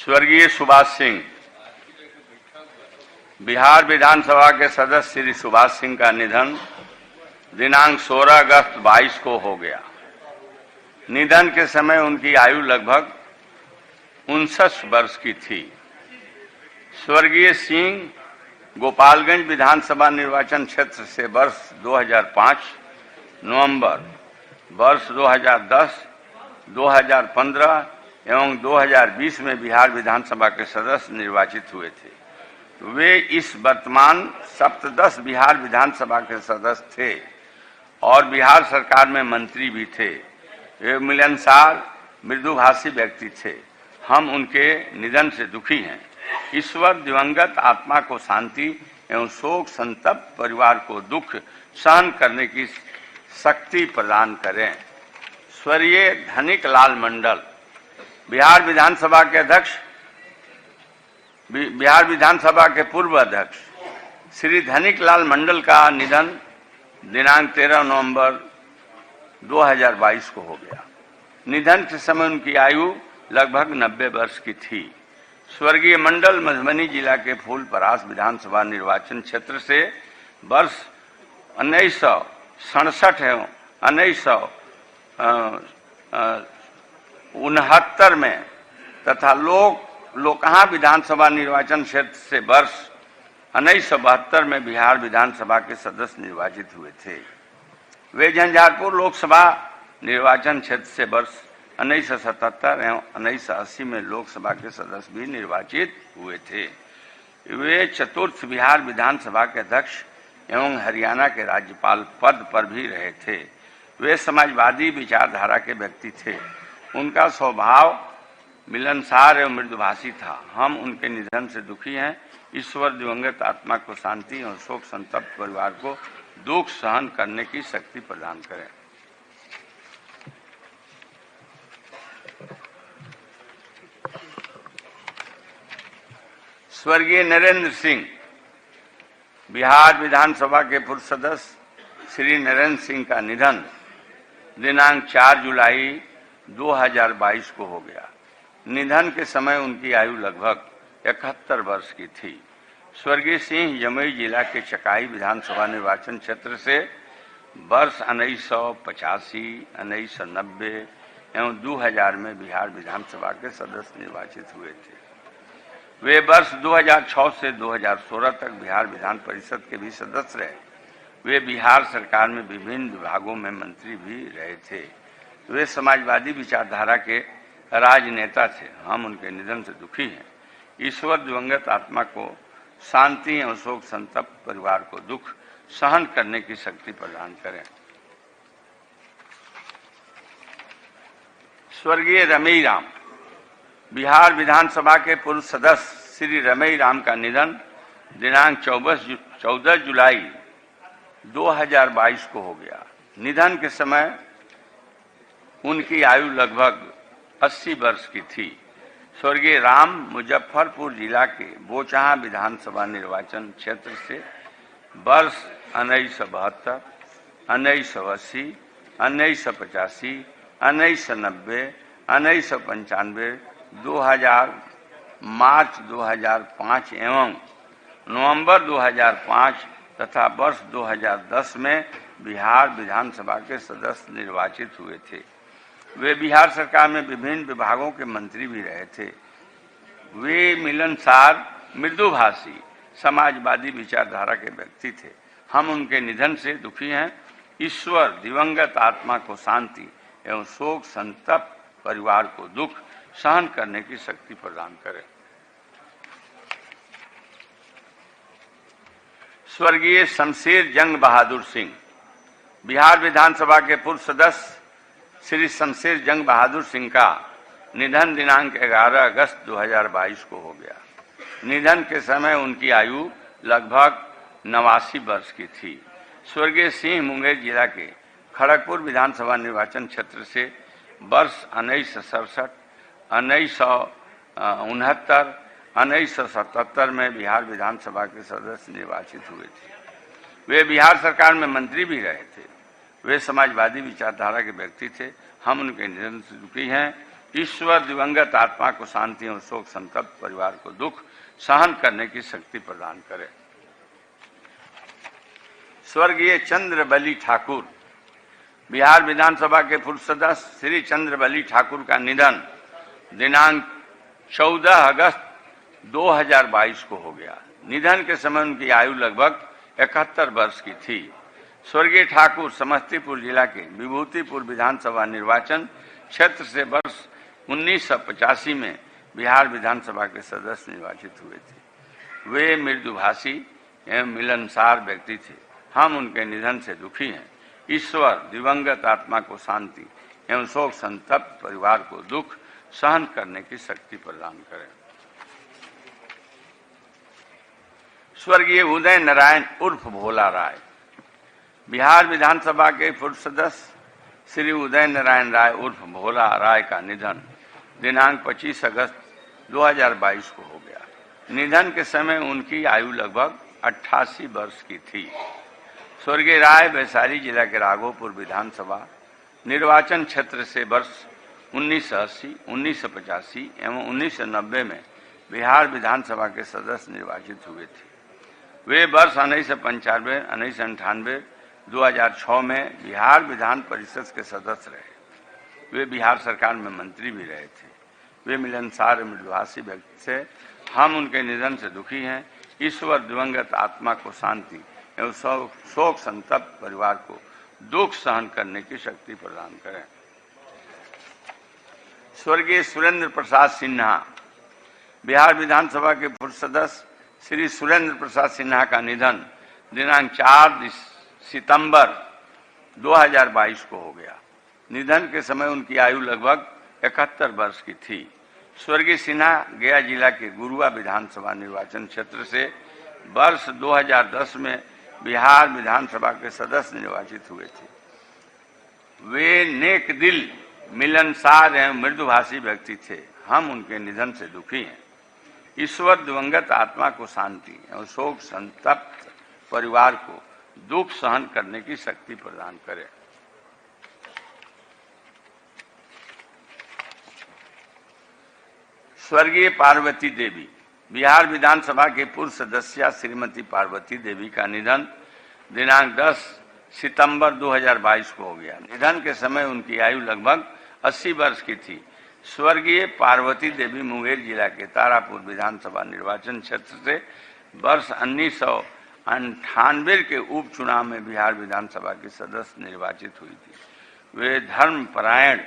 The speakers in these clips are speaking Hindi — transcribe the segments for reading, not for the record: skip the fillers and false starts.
स्वर्गीय सुभाष सिंह। बिहार विधानसभा के सदस्य श्री सुभाष सिंह का निधन दिनांक 16 अगस्त 22 को हो गया। निधन के समय उनकी आयु लगभग 59 वर्ष की थी। स्वर्गीय सिंह गोपालगंज विधानसभा निर्वाचन क्षेत्र से वर्ष 2005, नवंबर, वर्ष 2010, 2015 एवं 2020 में बिहार विधानसभा के सदस्य निर्वाचित हुए थे। वे इस वर्तमान सप्तदश बिहार विधानसभा के सदस्य थे और बिहार सरकार में मंत्री भी थे। वे मिलनसार, मृदुभाषी व्यक्ति थे। हम उनके निधन से दुखी हैं। ईश्वर दिवंगत आत्मा को शांति एवं शोक संतप्त परिवार को दुख सहन करने की शक्ति प्रदान करें। स्वर्गीय धनिक लाल मंडल। बिहार विधानसभा के अध्यक्ष, बिहार विधानसभा के पूर्व अध्यक्ष श्री धनिक लाल मंडल का निधन दिनांक 13 नवंबर 2022 को हो गया। निधन के समय उनकी आयु लगभग 90 वर्ष की थी। स्वर्गीय मंडल मधुबनी जिला के फूलपरास विधानसभा निर्वाचन क्षेत्र से वर्ष 1967 एवं 1969 में तथा लोकहा विधानसभा निर्वाचन क्षेत्र से वर्ष 1972 में बिहार विधानसभा के सदस्य निर्वाचित हुए थे। वे झंझारपुर लोकसभा निर्वाचन क्षेत्र से वर्ष 1977 एवं 1980 में लोकसभा के सदस्य भी निर्वाचित हुए थे। वे चतुर्थ बिहार विधानसभा के अध्यक्ष एवं हरियाणा के राज्यपाल पद पर भी रहे थे। वे समाजवादी विचारधारा के व्यक्ति थे। उनका स्वभाव मिलनसार एवं मृदुभाषी था। हम उनके निधन से दुखी हैं। ईश्वर दिवंगत आत्मा को शांति और शोक संतप्त परिवार को दुख सहन करने की शक्ति प्रदान करें। स्वर्गीय नरेंद्र सिंह। बिहार विधानसभा के पूर्व सदस्य श्री नरेंद्र सिंह का निधन दिनांक 4 जुलाई 2022 को हो गया। निधन के समय उनकी आयु लगभग 71 वर्ष की थी। स्वर्गीय सिंह जमुई जिला के चकाई विधानसभा निर्वाचन क्षेत्र से वर्ष 1985, 1990 एवं 2000 में बिहार विधानसभा के सदस्य निर्वाचित हुए थे। वे वर्ष 2006 से 2016 तक बिहार विधान परिषद के भी सदस्य रहे। वे बिहार सरकार में विभिन्न विभागों में मंत्री भी रहे थे। वे समाजवादी विचारधारा के राजनेता थे। हम उनके निधन से दुखी हैं। ईश्वर दिवंगत आत्मा को शांति और शोक संतप्त परिवार को दुख सहन करने की शक्ति प्रदान करें। स्वर्गीय रमई राम। बिहार विधानसभा के पूर्व सदस्य श्री रमई राम का निधन दिनांक 14 जुलाई 2022 को हो गया। निधन के समय उनकी आयु लगभग 80 वर्ष की थी। स्वर्गीय राम मुजफ्फरपुर जिला के बोचहा विधानसभा निर्वाचन क्षेत्र से वर्ष 1972, 1980, 1985, 1990, 1995, 2000, मार्च 2005 एवं नवंबर 2005 तथा वर्ष 2010 में बिहार विधानसभा के सदस्य निर्वाचित हुए थे। वे बिहार सरकार में विभिन्न विभागों के मंत्री भी रहे थे। वे मिलनसार, मृदुभाषी, समाजवादी विचारधारा के व्यक्ति थे। हम उनके निधन से दुखी हैं। ईश्वर दिवंगत आत्मा को शांति एवं शोक संतप्त परिवार को दुख सहन करने की शक्ति प्रदान करें। स्वर्गीय शमशेर जंग बहादुर सिंह। बिहार विधानसभा के पूर्व सदस्य श्री शमशेर जंग बहादुर सिंह का निधन दिनांक 11 अगस्त 2022 को हो गया। निधन के समय उनकी आयु लगभग 89 वर्ष की थी। स्वर्गीय सिंह मुंगेर जिला के खड़गपुर विधानसभा निर्वाचन क्षेत्र से वर्ष 1967, 1969, 1977 में बिहार विधानसभा के सदस्य निर्वाचित हुए थे। वे बिहार सरकार में मंत्री भी रहे थे। वे समाजवादी विचारधारा के व्यक्ति थे। हम उनके निधन से दुखी हैं। ईश्वर दिवंगत आत्मा को शांति और शोक संतप्त परिवार को दुख सहन करने की शक्ति प्रदान करे। स्वर्गीय चंद्रबली ठाकुर, बिहार विधानसभा के पूर्व सदस्य श्री चंद्रबली ठाकुर का निधन दिनांक 14 अगस्त 2022 को हो गया। निधन के समय उनकी आयु लगभग 71 वर्ष की थी। स्वर्गीय ठाकुर समस्तीपुर जिला के विभूतिपुर विधानसभा निर्वाचन क्षेत्र से वर्ष 1985 में बिहार विधानसभा के सदस्य निर्वाचित हुए थे। वे मृदुभाषी एवं मिलनसार व्यक्ति थे। हम उनके निधन से दुखी हैं। ईश्वर दिवंगत आत्मा को शांति एवं शोक संतप्त परिवार को दुख सहन करने की शक्ति प्रदान करें। स्वर्गीय उदय नारायण उर्फ भोला राय, बिहार विधानसभा के पूर्व सदस्य श्री उदय नारायण राय उर्फ भोला राय का निधन दिनांक 25 अगस्त 2022 को हो गया। निधन के समय उनकी आयु लगभग 88 वर्ष की थी। स्वर्गीय राय वैशाली जिला के राघोपुर विधानसभा निर्वाचन क्षेत्र से वर्ष 1980, 1985 एवं 1990 में बिहार विधानसभा के सदस्य निर्वाचित हुए थे। वे वर्ष 1995, 1998, 2006 में बिहार विधान परिषद के सदस्य रहे। वे बिहार सरकार में मंत्री भी रहे थे। वे मिलनसार मृदुभाषी व्यक्ति थे। हम उनके निधन से दुखी हैं। ईश्वर दिवंगत आत्मा को शांति एवं शोक संतप्त परिवार को दुख सहन करने की शक्ति प्रदान करें। स्वर्गीय सुरेंद्र प्रसाद सिन्हा, बिहार विधानसभा के पूर्व सदस्य श्री सुरेंद्र प्रसाद सिन्हा का निधन दिनांक 4 सितंबर 2022 को हो गया। निधन के समय उनकी आयु लगभग 71 वर्ष की थी। स्वर्गीय सिन्हा गया जिला के गुरुआ विधानसभा निर्वाचन क्षेत्र से वर्ष 2010 में बिहार विधानसभा के सदस्य निर्वाचित हुए थे। वे नेक दिल, मिलनसार एवं मृदुभाषी व्यक्ति थे। हम उनके निधन से दुखी हैं। ईश्वर दिवंगत आत्मा को शांति एवं शोक संतप्त परिवार को दुख सहन करने की शक्ति प्रदान करे। स्वर्गीय पार्वती देवी, बिहार विधानसभा के पूर्व सदस्य श्रीमती पार्वती देवी का निधन दिनांक 10 सितंबर 2022 को हो गया। निधन के समय उनकी आयु लगभग 80 वर्ष की थी। स्वर्गीय पार्वती देवी मुंगेर जिला के तारापुर विधानसभा निर्वाचन क्षेत्र से वर्ष 1998 के उपचुनाव में बिहार विधानसभा के सदस्य निर्वाचित हुई थी। वे धर्मपरायण,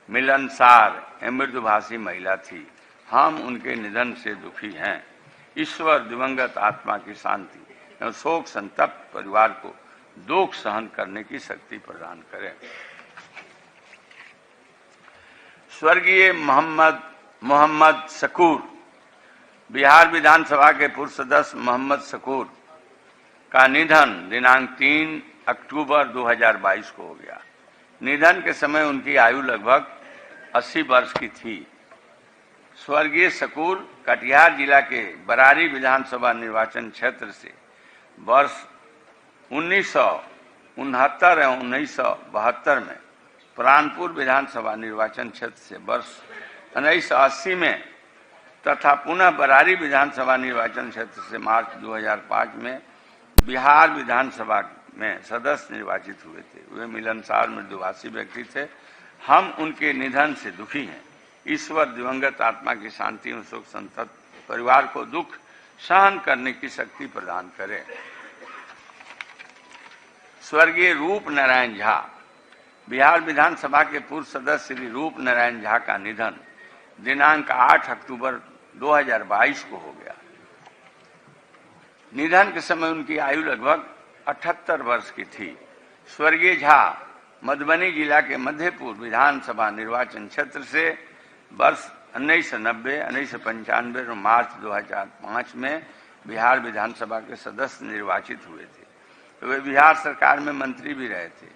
मिलनसार एवं मृदुभाषी महिला थी। हम उनके निधन से दुखी हैं। ईश्वर दिवंगत आत्मा की शांति एवं शोक संतप्त परिवार को दुख सहन करने की शक्ति प्रदान करें। स्वर्गीय मोहम्मद शकूर, बिहार विधानसभा के पूर्व सदस्य मोहम्मद शकूर का निधन दिनांक 3 अक्टूबर 2022 को हो गया। निधन के समय उनकी आयु लगभग 80 वर्ष की थी। स्वर्गीय शकूर कटिहार जिला के बरारी विधानसभा निर्वाचन क्षेत्र से वर्ष 1969 एवं 1972 में प्राणपुर विधानसभा निर्वाचन क्षेत्र से वर्ष 1980 में तथा पुनः बरारी विधानसभा निर्वाचन क्षेत्र से मार्च 2005 में बिहार विधानसभा में सदस्य निर्वाचित हुए थे। वे मिलनसार मृदुभाषी व्यक्ति थे। हम उनके निधन से दुखी हैं। ईश्वर दिवंगत आत्मा की शांति और सुख संतप्त परिवार को दुख सहन करने की शक्ति प्रदान करे। स्वर्गीय रूप नारायण झा, बिहार विधानसभा के पूर्व सदस्य श्री रूप नारायण झा का निधन दिनांक 8 अक्टूबर 2022 को हो गया। निधन के समय उनकी आयु लगभग 78 वर्ष की थी। स्वर्गीय झा मधुबनी जिला के मधेपुर विधानसभा निर्वाचन क्षेत्र से वर्ष 1990, 1995 और मार्च 2005 में बिहार विधानसभा के सदस्य निर्वाचित हुए थे। वे बिहार सरकार में मंत्री भी रहे थे।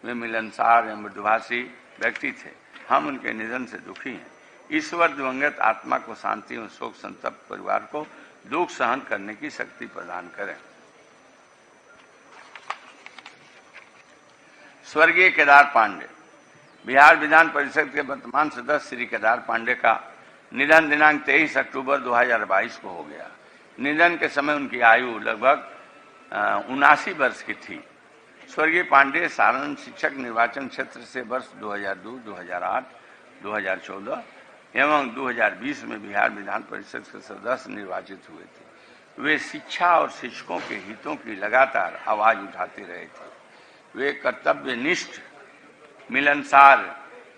वे मिलनसार एवं मृदुभाषी व्यक्ति थे। हम उनके निधन से दुखी हैं। ईश्वर दिवंगत आत्मा को शांति और शोक संतप्त परिवार को दुख सहन करने की शक्ति प्रदान करें। स्वर्गीय केदार पांडे, बिहार विधान परिषद के वर्तमान सदस्य श्री केदार पांडे का निधन दिनांक 23 अक्टूबर 2022 को हो गया। निधन के समय उनकी आयु लगभग 79 वर्ष की थी। स्वर्गीय पांडे सारण शिक्षक निर्वाचन क्षेत्र से वर्ष 2002, 2008, 2014 एवं 2020 में बिहार विधान परिषद के सदस्य निर्वाचित हुए थे। वे शिक्षा और शिक्षकों के हितों की लगातार आवाज उठाते रहे थे। वे कर्तव्यनिष्ठ, मिलनसार,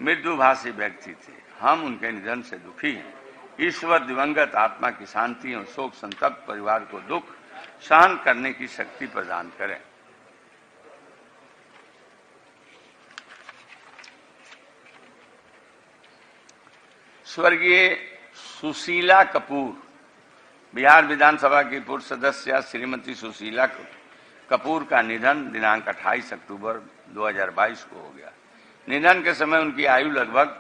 मृदुभाषी व्यक्ति थे। हम उनके निधन से दुखी हैं। ईश्वर दिवंगत आत्मा की शांति और शोक संतप्त परिवार को दुख सहन करने की शक्ति प्रदान करें। स्वर्गीय सुशीला कपूर, बिहार विधानसभा की पूर्व सदस्य श्रीमती सुशीला कपूर का निधन दिनांक 28 अक्टूबर 2022 को हो गया। निधन के समय उनकी आयु लगभग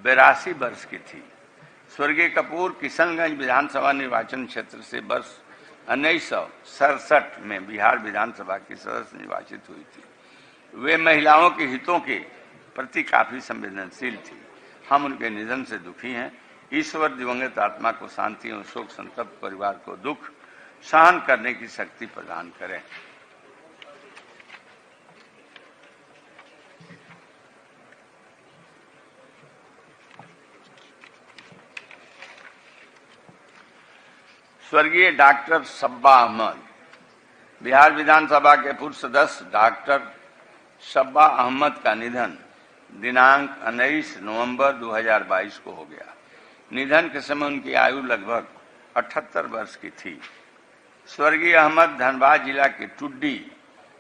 82 वर्ष की थी। स्वर्गीय कपूर किशनगंज विधानसभा निर्वाचन क्षेत्र से वर्ष 1967 में बिहार विधानसभा की सदस्य निर्वाचित हुई थी। वे महिलाओं के हितों के प्रति काफी संवेदनशील थी। हम उनके निधन से दुखी हैं। ईश्वर दिवंगत आत्मा को शांति और शोक संतप्त परिवार को दुख सहन करने की शक्ति प्रदान करें। स्वर्गीय डॉक्टर सब्बा अहमद, बिहार विधानसभा के पूर्व सदस्य डॉक्टर सब्बा अहमद का निधन दिनांक 19 नवंबर 2022 को हो गया। निधन के समय उनकी आयु लगभग 78 वर्ष की थी। स्वर्गीय अहमद धनबाद जिला के टुड्डी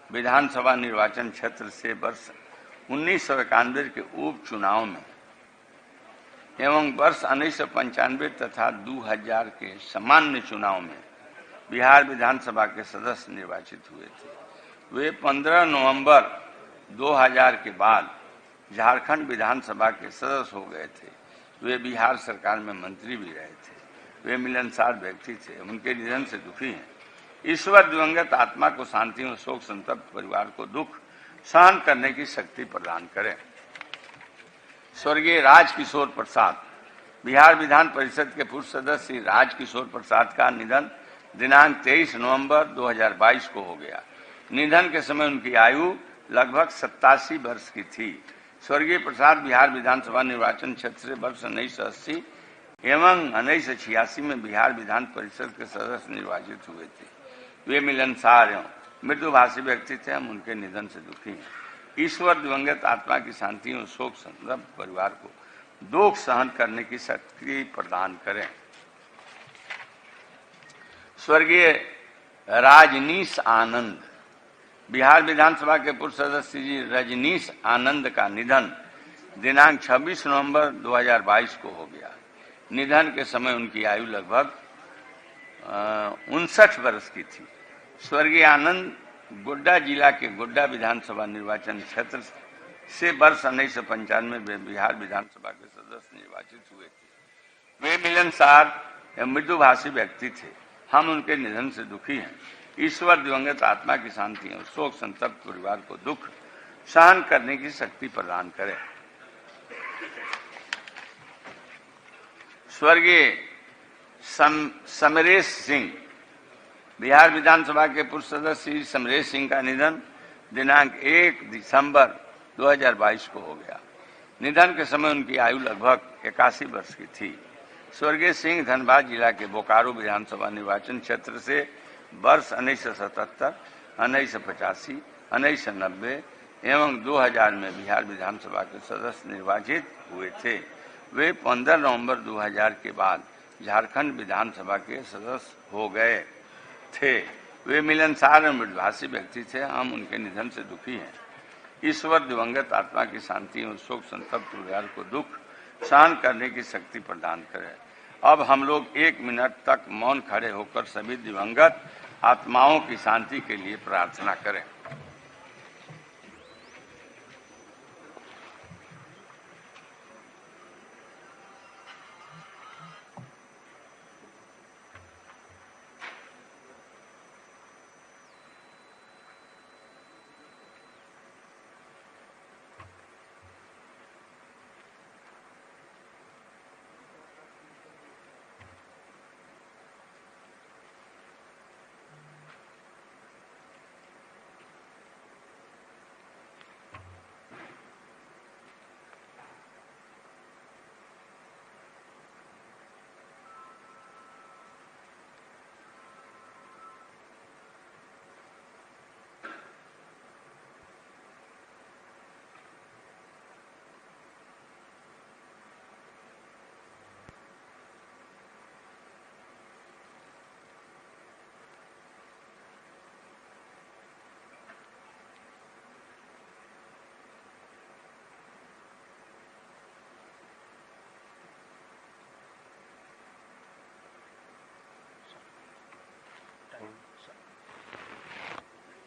विधानसभा निर्वाचन क्षेत्र से वर्ष 1991 के उपचुनाव में एवं वर्ष 1995 तथा 2000 के सामान्य चुनाव में बिहार विधानसभा के सदस्य निर्वाचित हुए थे। वे 15 नवंबर 2000 के बाद झारखंड विधानसभा के सदस्य हो गए थे। वे बिहार सरकार में मंत्री भी रहे थे। वे मिलनसार व्यक्ति थे। उनके निधन से दुखी हैं। ईश्वर दिवंगत आत्मा को शांति और शोक संतप्त परिवार को दुख सहन करने की शक्ति प्रदान करें। स्वर्गीय राजकिशोर प्रसाद, बिहार विधान परिषद के पूर्व सदस्य श्री राजकिशोर प्रसाद का निधन दिनांक 23 नवंबर 2022 को हो गया। निधन के समय उनकी आयु लगभग 87 वर्ष की थी। स्वर्गीय प्रसाद बिहार विधानसभा निर्वाचन क्षेत्र से वर्ष 1980 एवं 1986 में बिहार विधान परिषद के सदस्य निर्वाचित हुए थे। वे मिलनसार एवं मृदुभाषी व्यक्ति थे। हम उनके निधन से दुखी हैं। ईश्वर दिवंगत आत्मा की शांति और शोक संतप्त परिवार को दुख सहन करने की शक्ति प्रदान करें। स्वर्गीय राजनीश आनंद, बिहार विधानसभा के पूर्व सदस्य श्री रजनीश आनंद का निधन दिनांक 26 नवंबर 2022 को हो गया। निधन के समय उनकी आयु लगभग 59 वर्ष की थी। स्वर्गीय आनंद गोड्डा जिला के गोड्डा विधानसभा निर्वाचन क्षेत्र से वर्ष 1995 में बिहार विधानसभा के सदस्य निर्वाचित हुए थे। वे मिलनसार एवं मृदुभाषी व्यक्ति थे। हम उनके निधन से दुखी हैं। ईश्वर दिवंगत आत्मा की शांति और शोक संतप्त परिवार को दुख सहन करने की शक्ति प्रदान करें। स्वर्गीय समरेश सिंह, बिहार विधानसभा के पूर्व सदस्य श्री समरेश सिंह का निधन दिनांक 1 दिसंबर 2022 को हो गया। निधन के समय उनकी आयु लगभग 81 वर्ष की थी। स्वर्गीय सिंह धनबाद जिला के बोकारो विधानसभा निर्वाचन क्षेत्र से वर्ष 1977, 1985, 1990 एवं 2000 में बिहार विधानसभा के सदस्य निर्वाचित हुए थे। वे 15 नवंबर 2000 के बाद झारखंड विधानसभा के सदस्य हो गए थे। वे मिलनसार और मृदुभाषी व्यक्ति थे। हम उनके निधन से दुखी हैं। ईश्वर दिवंगत आत्मा की शांति और शोक संतप्त परिवार को दुख सहन करने की शक्ति प्रदान करें। अब हम लोग 1 मिनट तक मौन खड़े होकर सभी दिवंगत आत्माओं की शांति के लिए प्रार्थना करें।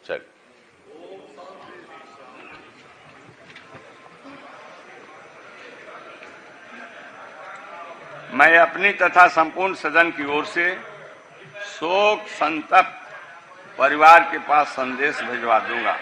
चल मैं अपनी तथा संपूर्ण सदन की ओर से शोक संतप्त परिवार के पास संदेश भिजवा दूंगा।